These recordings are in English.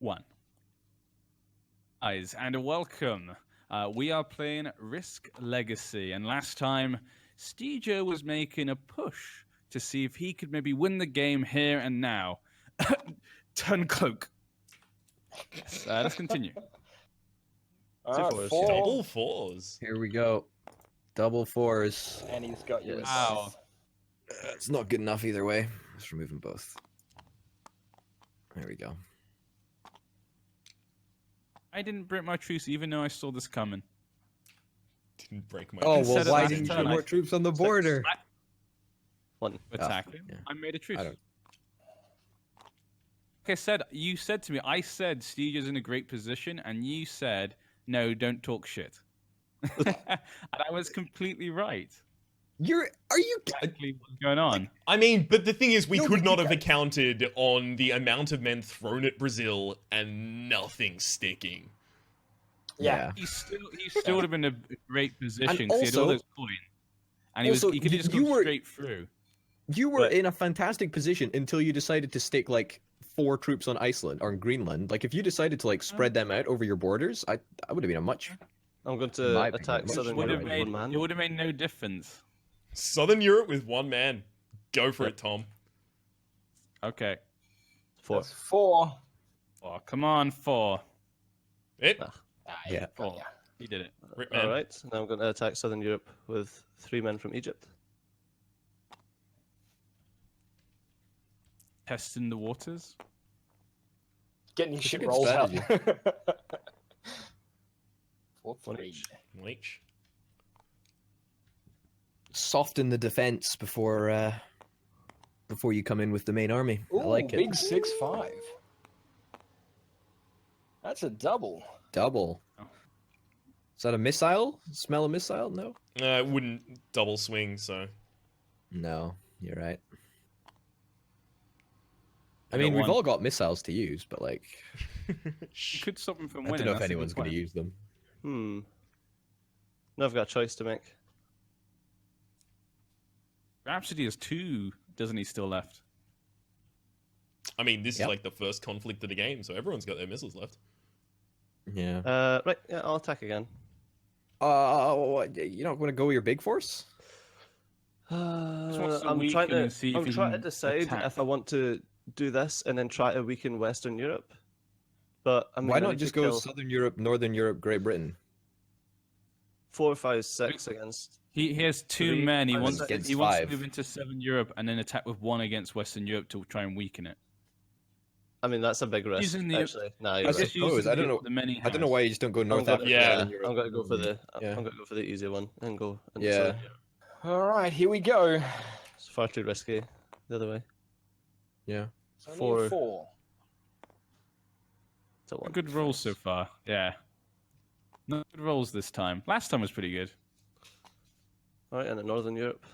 1. Guys, and welcome. We are playing Risk Legacy, and last time, Steejo was making a push to see if he could maybe win the game here and now. Turn cloak. Yes, let's continue. Double fours. Here we go. Double fours. And he's got you. Wow. It's not good enough either way. Let's remove them both. There we go. I didn't break my truce even though I saw this coming. Didn't break my. Oh, said well, it why last didn't you time. put more troops on the border? One. Attacking. yeah. I made a truce. I don't... Like I said, you said to me, I said Steejo's in a great position, and you said, no, don't talk shit. And I was completely right. Are you... Exactly what's going on? I mean, but the thing is, we No, could but not you have accounted on the amount of men thrown at Brazil and nothing sticking. Yeah. He still would have been in a great position And because he had all also- those points. And also, he could have just you gone were- straight through. You were But- in a fantastic position until you decided to stick, like, 4 troops on Iceland or in Greenland. Like, if you decided to, like, spread them out over your borders, I would have been a much... I'm going In to my attack opinion, Southern Would Europe have with made, one man. it would have made no difference. Southern Europe with one man. Go for it, Tom. Okay. 4. That's 4. Oh, come on, 4. It. Yeah. 4. He did it. Rip, man. Alright, now I'm going to attack Southern Europe with 3 men from Egypt. Testing the waters. Getting your That's a shit good rolls out. strategy. 4, One 3. each. Leech. Soften the defense before you come in with the main army. Ooh, I like it. big 6-5. That's a double. Double. Oh. Is that a missile? Smell a missile? No? It wouldn't double swing, so. No, you're right. I I mean, got we've one. all got missiles to use, but, like, You could stop him from I winning. don't know if that's a good anyone's going to plan. use them. Now I've got a choice to make. Rhapsody has 2, doesn't he, still left? I mean, this Yep. is like the first conflict of the game, so everyone's got their missiles left. Yeah. Right, yeah, I'll attack again. You don't want to go with your big force? wants to I'm trying weaken to. and see if I'm he trying to can decide attack. if I want to do this and then try to weaken Western Europe. But I mean, Why I not need just to go kill Southern Europe, Northern Europe, Great Britain? 4, 5, 6 against. He has 2 3, men. He 5, wants 6. he wants to 5. move into Southern Europe and then attack with 1 against Western Europe to try and weaken it. I mean, that's a big risk. Using the- Actually, nah, I you're right. just- suppose, I don't know- The many I don't know why you just don't go North gonna- Africa. yeah, Southern Europe. I'm gonna go for the. Yeah. I'm gonna go for the easier one and go. And Yeah. Alright, here we go. It's far too risky. The other way. Yeah. It's only a 4. 4. It's a 1. Good rolls so far. Yeah. No good rolls this time. Last time was pretty good. Alright, and in Northern Europe.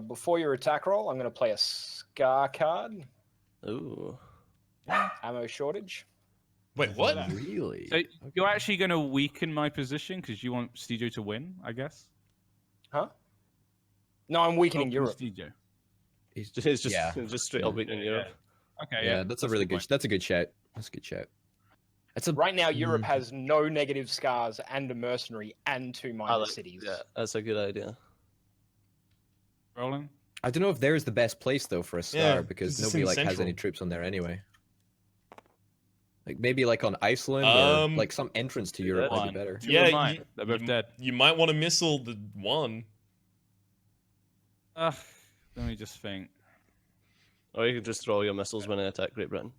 Before your attack roll, I'm going to play a Scar card. Ooh. Ammo shortage. Wait, what? Really? So you're actually going to weaken my position because you want Steejo to win, I guess? Huh? No, I'm weakening Europe. Steejo. It's just Yeah. just straight up weakening Europe. Okay, Yeah, that's a really good. That's a good shout. That's a good shout. It's a Right now, Europe Mm. has no negative scars and a mercenary and 2 minor cities. Yeah, that's a good idea. Rolling. I don't know if there's the best place though for a star Yeah, because it's nobody in like has Central. any troops on there anyway. Like maybe like on Iceland or Um, like some entrance to Europe might be One. better. 2 Yeah, of mine. They're both you- dead. You might want to missile the 1. Ugh. Let me just think. Or you can just throw all your missiles when I attack Great Britain.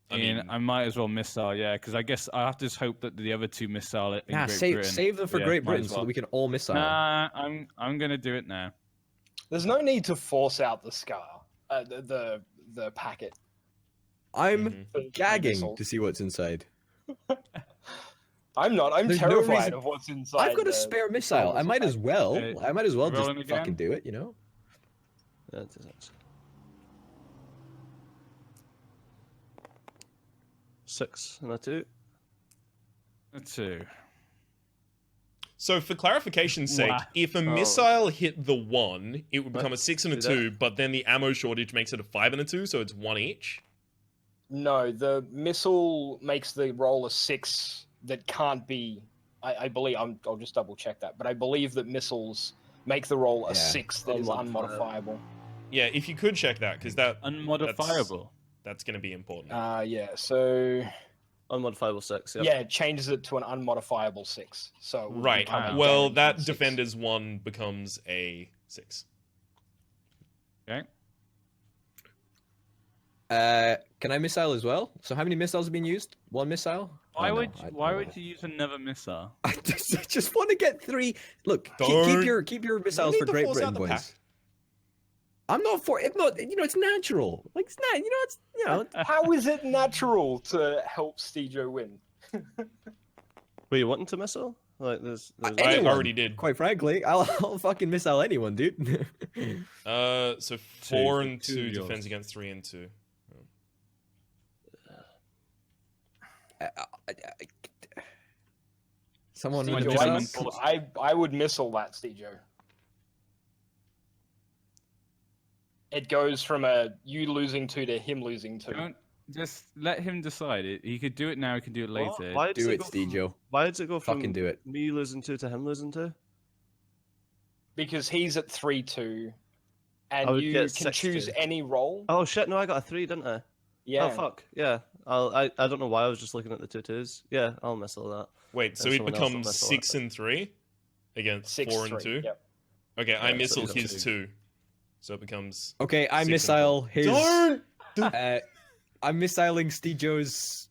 I mean, I might as well missile, yeah, because I guess I have to just hope that the other 2 missile it in Nah, Great save Britain. save them for Yeah, Great might Britain as so well. that we can all missile. Nah, I'm gonna do it now. There's no need to force out the scar, the packet. I'm Mhm. for gagging missiles. to see what's inside. I'm not. I'm There's no terrified reason- of what's inside. I've got a the- spare missile. I might as well. Okay. I might as well just Rolling again? fucking do it. You know. Yeah, it is actually. 6 and a 2. A 2. So for clarification's sake, Wow. if a Oh. missile hit the 1, it would become a 6 and a Do that. 2, but then the ammo shortage makes it a 5 and a 2, so it's 1 each. No, the missile makes the roll a 6 that can't be. I believe I'll just double check that, but I believe that missiles make the roll a Yeah. 6 that is unmodifiable. Yeah, if you could check that, because Unmodifiable. that's going to be important. Yeah. So Unmodifiable 6. Yep. yeah, it changes it to an unmodifiable 6. So it would Right. become a Well, guaranteed that 6. defender's 1 becomes a 6. Okay. Can I missile as well? So how many missiles have been used? 1 missile? Why Oh, no, would I don't why know. would you use another missile? I just want to get 3. Look, keep Don't- your missiles need for to Great force Britain, out the boys. pack. I'm not for it. Not it's natural. Like it's not. It's How is it natural to help Stejo win? Were you wanting to missile? Like there's I Anyone. already did. Quite frankly, I'll fucking missile anyone, dude. So 4 and 2 2 yours. defends against 3 and 2. Someone Stejo, wanna I- missile? I would missile that, Stejo. It goes from you losing 2 to him losing 2. Don't just let him decide it. He could do it now. He can do it What? later. Why does Do it, go from- Stejo. Why does it go from Fucking do it. me losing 2 to him losing 2? Because he's at 3-2, I and would you get can choose 6-2. any roll. Oh shit! No, I got a 3, didn't I? Yeah. Oh fuck! Yeah. I don't know why I was just looking at the 2-2s. Yeah, I'll missile that. Wait, so And it someone else will becomes missile 6 it. and 3 against 6, 4 and 3. 2? Yep. Okay, I Yeah, so missile it becomes his 2. So it becomes... Okay, I 6 and missile 4. his. Don't! I'm missiling Stejo's.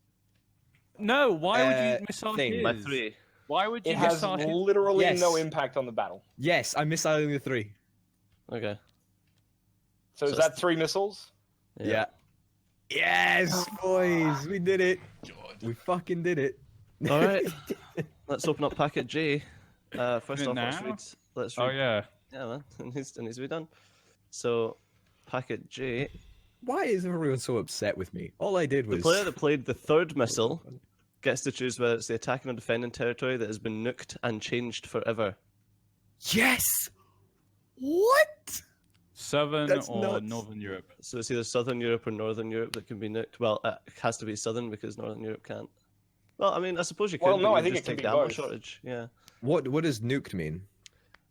No, why would you Uh, missile thing. his? My 3. Why would you It has missile his? literally Yes. no impact on the battle. Yes, I'm missiling the 3. Okay. So is that 3 missiles? Yeah. Yes, boys, we did it. God. We fucking did it. All right. Let's open up packet J. First it off, now? let's Oh read. yeah. Yeah, man. It needs to be done. So, packet J. Why is everyone so upset with me? All I did The was. player that played the 3rd missile gets to choose whether it's the attacking or defending territory that has been nuked and changed forever. Yes. What? Southern That's or nuts. Northern Europe. So it's either Southern Europe or Northern Europe that can be nuked. Well, it has to be Southern because Northern Europe can't. Well, I mean, I suppose you could. Well, but no, you I think just it can take be the ammo both. shortage. Yeah. What does nuked mean?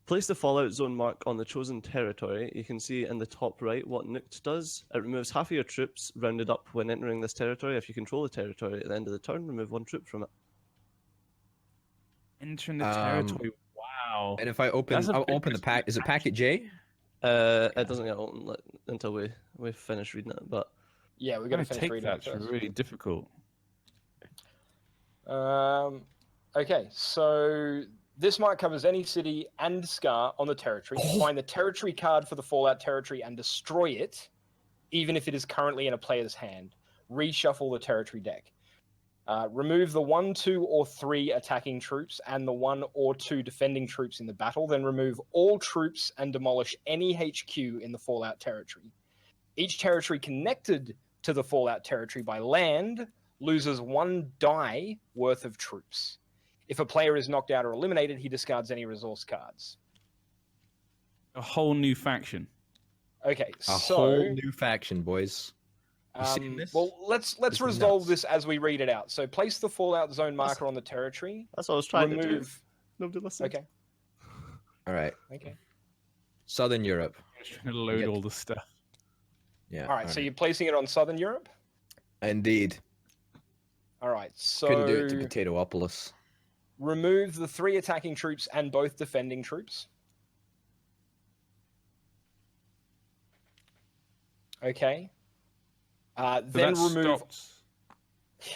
Place the Fallout Zone mark on the chosen territory. You can see in the top right what nuked does. It removes half of your troops rounded up when entering this territory. If you control the territory at the end of the turn, remove 1 troop from it. Entering the Um, territory. Wow. And if I open, That's a I'll big open the pack. Is it packet J? It doesn't get open until we finish reading it. But Yeah, we're I'm gonna gonna finish take reading that. it It's first. really difficult. Okay, so this mark covers any city and scar on the territory. Find the territory card for the Fallout territory and destroy it, even if it is currently in a player's hand. Reshuffle the territory deck. Remove the 1, 2, or 3 attacking troops and the 1 or 2 defending troops in the battle. Then remove all troops and demolish any HQ in the Fallout territory. Each territory connected to the Fallout territory by land loses 1 die worth of troops. If a player is knocked out or eliminated, he discards any resource cards. A whole new faction. Okay, A so whole new faction, boys. You seen this? well, let's This is resolve nuts. this as we read it out. So place the Fallout zone marker on the territory. that's what I was trying to do. Remove. Nobody listened. Okay. All right. Okay. Southern Europe. I'm just trying to load Get- all the stuff. Yeah. All right. So you're placing it on Southern Europe. Indeed. All right. So Couldn't do it to Potatoopolis. remove the 3 attacking troops and both defending troops. Okay. So Then that remove. stops.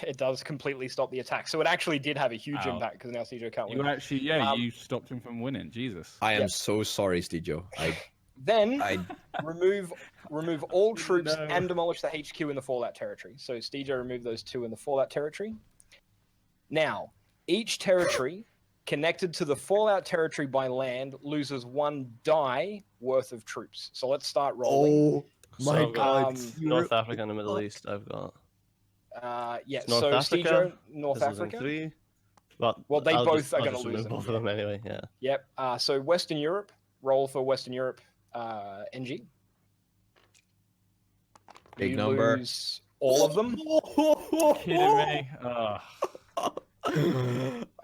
It does completely stop the attack. So it actually did have a huge Wow. impact because now Stejo can't You win. actually, you stopped him from winning. Jesus. I am Yeah. so sorry, Stejo. Then I remove all troops No. and demolish the HQ in the Fallout territory. So Stejo removed those 2 in the Fallout territory. Now, each territory connected to the Fallout territory by land loses 1 die worth of troops. So let's start rolling. Oh my So, god. North Africa and the Middle East, I've got. Yeah, North so Africa, Stejo, North This is in Africa. 3. Well, They I'll both just- are I'll gonna just lose remove them, both of them anyway. Yeah. Yep. So Western Europe, roll for Western Europe, NG. Big You number. lose all of them. Kidding me?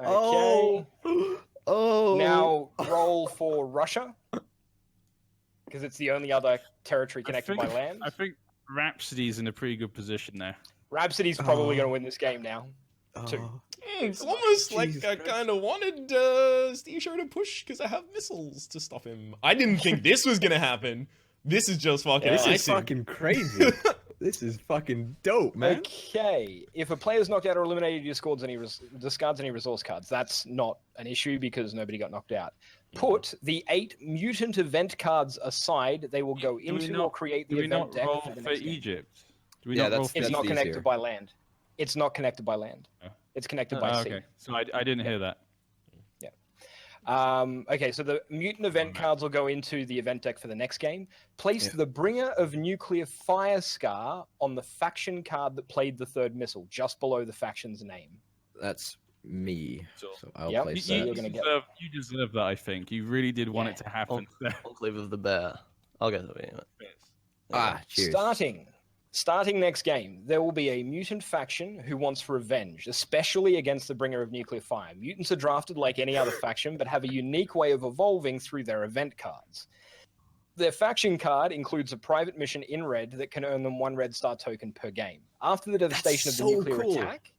Okay. Oh. Now roll for Russia, because it's the only other territory connected by land. I think Rhapsody's in a pretty good position there. Rhapsody's probably going to win this game now. Two. It's almost like Jesus I Christ. kind of wanted Steve Show to push because I have missiles to stop him. I didn't think this was gonna happen. This is just fucking This is icing. fucking crazy. This is fucking dope, man. Okay, if a player's knocked out or eliminated, he discards any resource cards. That's not an issue because nobody got knocked out. Put the 8 mutant event cards aside. They will go into or create the Do we event not deck roll for the for next game. Egypt? Do we Yeah, not roll that's- for It's that's not easier. connected by land. It's not connected by land. Oh. It's connected by sea. Okay, so I didn't hear that. Okay, so the mutant event cards will go into the event deck for the next game. Place the Bringer of Nuclear Fire Scar on the faction card that played the 3rd missile, just below the faction's name. That's me. So I'll Yep. place So that. you're gonna get- You deserve that, I think. You really did want it to happen. Enclave of the Bear. I'll get the way. Cheers. Starting next game, there will be a mutant faction who wants revenge, especially against the Bringer of Nuclear Fire. Mutants are drafted like any other faction, but have a unique way of evolving through their event cards. Their faction card includes a private mission in red that can earn them 1 red star token per game. After the devastation of the so nuclear cool. attack,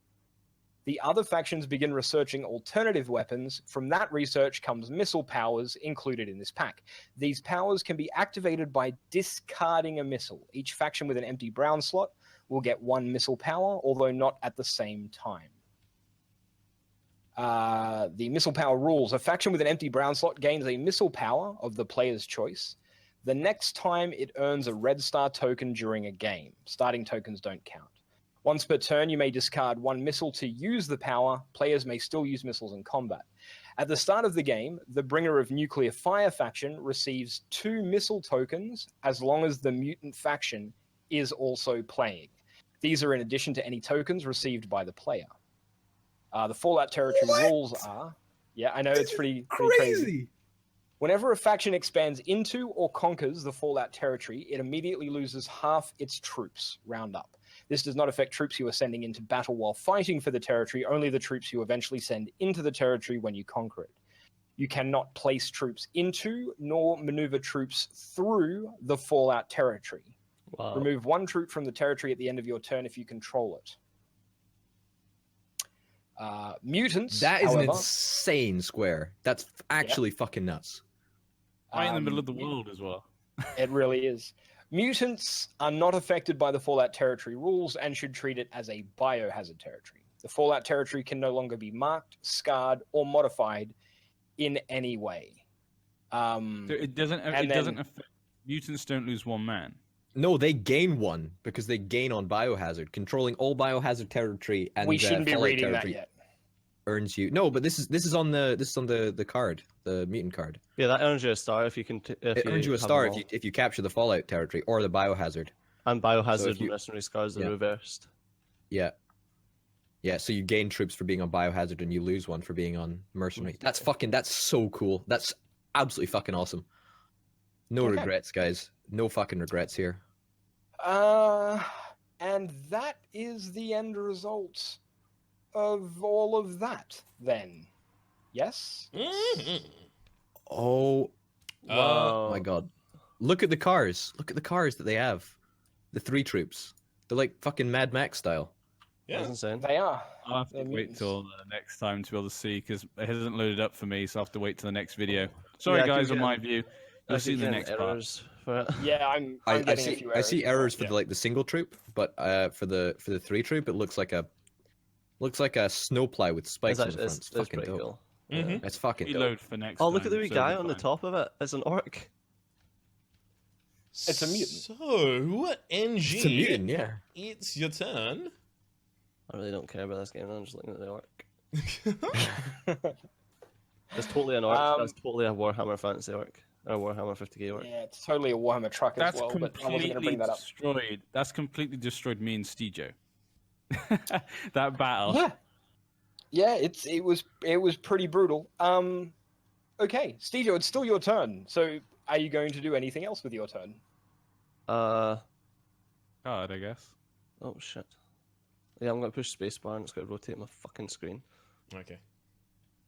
the other factions begin researching alternative weapons. From that research comes missile powers included in this pack. These powers can be activated by discarding a missile. Each faction with an empty brown slot will get 1 missile power, although not at the same time. The missile power rules. A faction with an empty brown slot gains a missile power of the player's choice the next time it earns a red star token during a game. Starting tokens don't count. Once per turn, you may discard 1 missile to use the power. Players may still use missiles in combat. At the start of the game, the Bringer of Nuclear Fire faction receives 2 missile tokens as long as the mutant faction is also playing. These are in addition to any tokens received by the player. The Fallout territory rules are... Yeah, I know it's pretty crazy. Whenever a faction expands into or conquers the Fallout territory, it immediately loses half its troops, round up. This does not affect troops you are sending into battle while fighting for the territory, only the troops you eventually send into the territory when you conquer it. You cannot place troops into nor maneuver troops through the Fallout territory. Wow. Remove 1 troop from the territory at the end of your turn if you control it. Mutants, That is however, an insane square. That's actually fucking nuts. Right in the middle of the world as well. It really is. Mutants are not affected by the Fallout territory rules and should treat it as a biohazard territory. The Fallout territory can no longer be marked, scarred, or modified in any way. It doesn't affect... Mutants don't lose 1 man. No, they gain 1 because they gain on biohazard. Controlling all biohazard territory and We shouldn't be Fallout reading that territory yet. earns you. No, but this is on the card, the mutant card. Yeah, that earns you a star if you can. It earns you a have star them if you capture the Fallout territory or the biohazard. all. And biohazard So if you- and mercenary scars are Yeah. reversed. Yeah. Yeah, so you gain troops for being on biohazard and you lose 1 for being on mercenary. That's so cool. That's absolutely fucking awesome. No Okay. regrets, guys. No fucking regrets here. And that is the end result of all of that, then. Yes? Mhm. Oh Wow. my god. Look at the cars. Look at the cars that they have. The 3 troops. They're like fucking Mad Max style. Yeah. That's insane. They are. I'll have to They're wait mutants. till next time to be able to see because it hasn't loaded up for me, so I'll have to wait till the next video. Sorry, Yeah, I keep guys, on my getting- view. You'll see in the next part. errors for it. Yeah, I'm I getting a few see errors. I see errors for Yeah. the single troop, but for the 3 troop it looks like a snowply with spikes on the front. It's fucking pretty dope. cool. Mhm. It's fucking dope. Reload for next Oh, look at time, the wee so guy it'll on be the fine. top of it. It's an orc. It's a mutant. So, NG, It's a mutant, yeah. it's your turn. I really don't care about this game. I'm just looking at the orc. It's totally an orc. That's totally a Warhammer fantasy orc. Or Warhammer 50k orc. Yeah, it's totally a Warhammer truck as That's well, but I wasn't going to completely bring that up. destroyed. That's completely destroyed me and Stejo. That battle. Yeah. Yeah, it was pretty brutal. Okay, Stejo, it's still your turn. So, are you going to do anything else with your turn? God, I guess. Oh shit. Yeah, I'm gonna push spacebar and it's gonna rotate my fucking screen. Okay.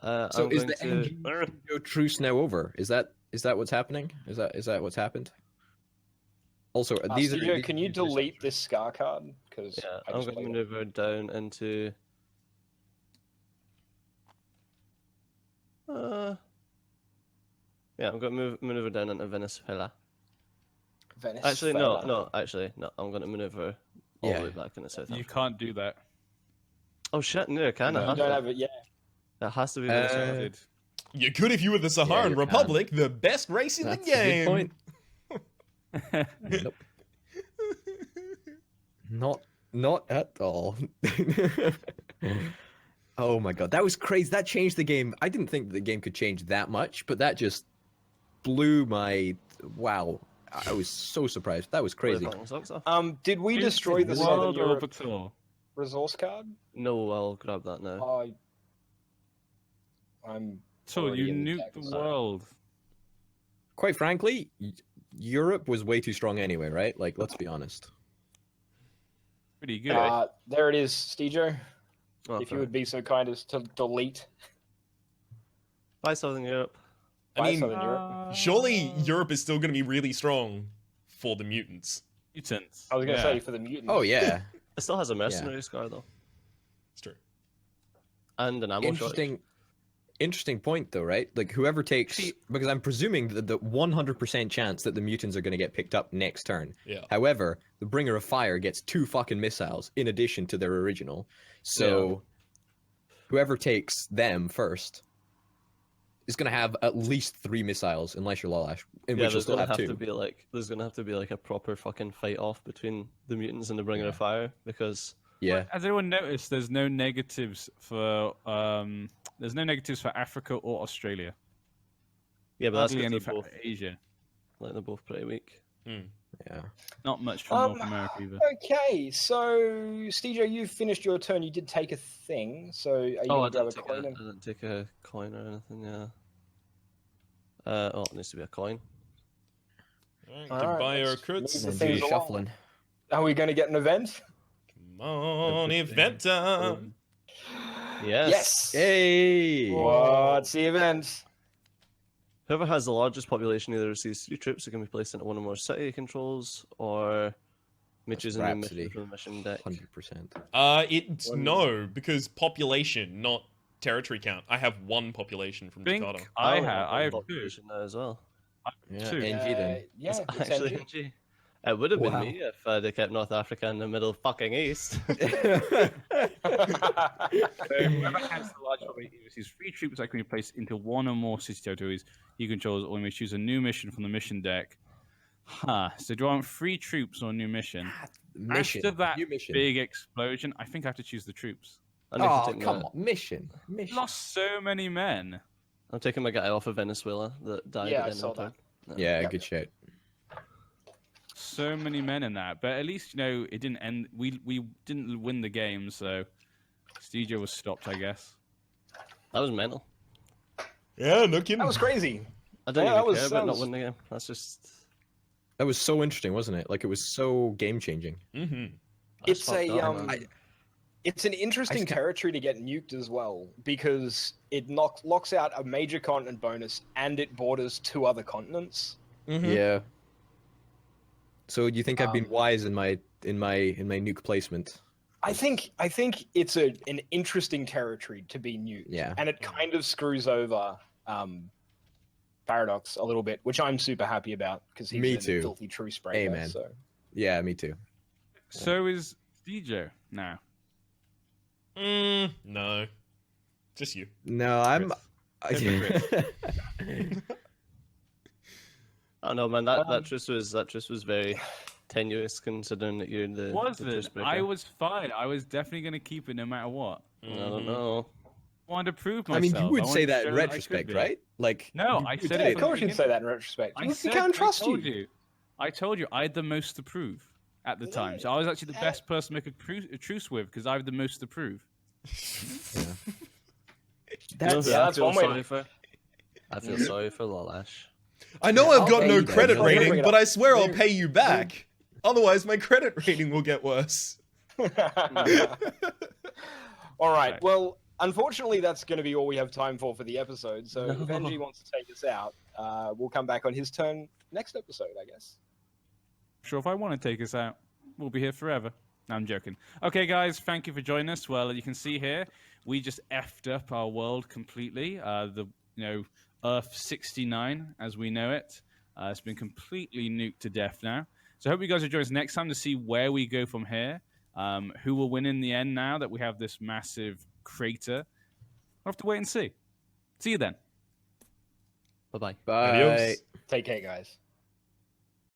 So I'm is going the to... NGO truce now over? Is that what's happening? Is that what's happened? Also, Studio, can you delete this Scar card? Because Yeah, I I'm just going to played it. maneuver down into... Yeah, I'm going to maneuver down into Venezuela. Venice. Actually, no. I'm going to maneuver all Yeah. the way back into South You Africa. can't do that. Oh shit, no, I can. You don't have it, yeah. It has to be Venezuela. Did. You could if you were the Saharan you can. Republic, the best race in That's the a game. good point. Nope. Not at all. Oh my god, that was crazy. That changed the game. I didn't think the game could change that much, but that just blew my wow. I was so surprised. That was crazy. Did we destroy the World Southern Europe Orbital. resource card? No, I'll grab that now. I'm. So already you in the nuked deck, the so- world. Quite frankly, Europe was way too strong anyway, right? Like, let's be honest. Pretty good. There it is, Stejo. Oh, If you would be so kind as to delete. Bye, Southern Europe. I mean, Southern Europe. surely Europe is still going to be really strong for the mutants. Mutants. I was going to Yeah. say for the mutants. Oh yeah, It still has a mercenary scar though, It's true. and an ammo shortage. interesting point though, right? Like whoever takes, because I'm presuming that the 100% chance that the mutants are going to get picked up next turn. Yeah. However, the Bringer of Fire gets 2 fucking missiles in addition to their original. So whoever takes them first is going to have at least 3 missiles, unless you're Lalash, in which you'll there's still gonna have have 2. to be like a proper fucking fight off between the mutants and the Bringer of Fire because Yeah. Has anyone noticed there's no negatives for Africa or Australia? yeah, but that's Hardly any because they're for both Asia. they're both pretty weak. Yeah. Not much for North America either. Okay, so Stejo, you've finished your turn. You did take a thing, so are you I going to grab a didn't, coin? I didn't take a coin or anything. Yeah. It needs to be a coin. Alright, Alright, goodbye, let's recruits. move the And things do along. shuffling. Are we going to get an event? Come on, event time. Yes. Yes. Hey! What's the event? Whoever has the largest population either receives 3 troops that can be placed into one or more city controls, or may choose a new Rhapsody. mission from the mission deck. 100%. It's no, because population, not territory count. I have 1 population from Think Jakarta. I Oh, have one 2. population now as well. Yeah, Two. NG then. Yeah, It's it's actually NG. NG. It would have been Wow. me if they kept North Africa in the middle fucking east. Whoever has the large population receives 3 troops that can be placed into one or more city territories you control, or may choose a new mission from the mission deck. So do I want 3 troops or a new mission? Mission. After that New mission. big explosion, I think I have to choose the troops. I need to Oh, take come my, on. Mission. Mission. Lost so many men. I'm taking my guy off of Venezuela that died Yeah, at I the end saw of the turn. Yeah, Yeah. good shout. So many men in that, but at least it didn't end. We didn't win the game, so Stejo was stopped, I guess. That was mental. Yeah, no kidding. That was crazy. I didn't Yeah, that even was- care that about not was- winning the game. That's just. That was so interesting, wasn't it? Like, it was so game-changing. Mm-hmm. that's It's fucked a up, um, man. it's an interesting territory to get nuked as well because it locks out a major continent bonus and it borders 2 other continents. Mm-hmm. Yeah. So do you think I've been Um, wise in my nuke placement? I think it's an interesting territory to be nuked. Yeah. And it kind of screws over Paradox a little bit, which I'm super happy about because he's Me a too. filthy truce breaker. Amen. So Yeah, me too. So is Stejo now. No. Just you. No, I'm. Chris. I don't know, man. That truce was very tenuous considering that you're the. Was the truce it? breaker. I was fine. I was definitely going to keep it no matter what. I don't know. I wanted to prove I myself. mean, you would wanted say to that show in that I could retrospect, be. right? Like, No, you I would said say it yeah, from of the course you'd beginning. say that in retrospect. I We said- can't trust I told you. I told you I had the most to prove at the time. So I was actually the best person to make a truce with because I had the most to prove. That's, Yeah, that's one way to- I feel sorry for Lalash. I know I've got I'll no pay you credit then. rating, Bring it but up. I swear I'll Bring- pay you back. Otherwise, my credit rating will get worse. All right. Right. Well, unfortunately, that's going to be all we have time for the episode. So if No. Benji wants to take us out, we'll come back on his turn next episode, I guess. Sure, if I want to take us out, we'll be here forever. No, I'm joking. Okay, guys, thank you for joining us. Well, you can see here, we just effed up our world completely. Earth 69, as we know it, it's been completely nuked to death now. So I hope you guys will join us next time to see where we go from here. Who will win in the end now that we have this massive crater? We'll have to wait and see. See you then. Bye bye. Bye. Adios. Take care, guys.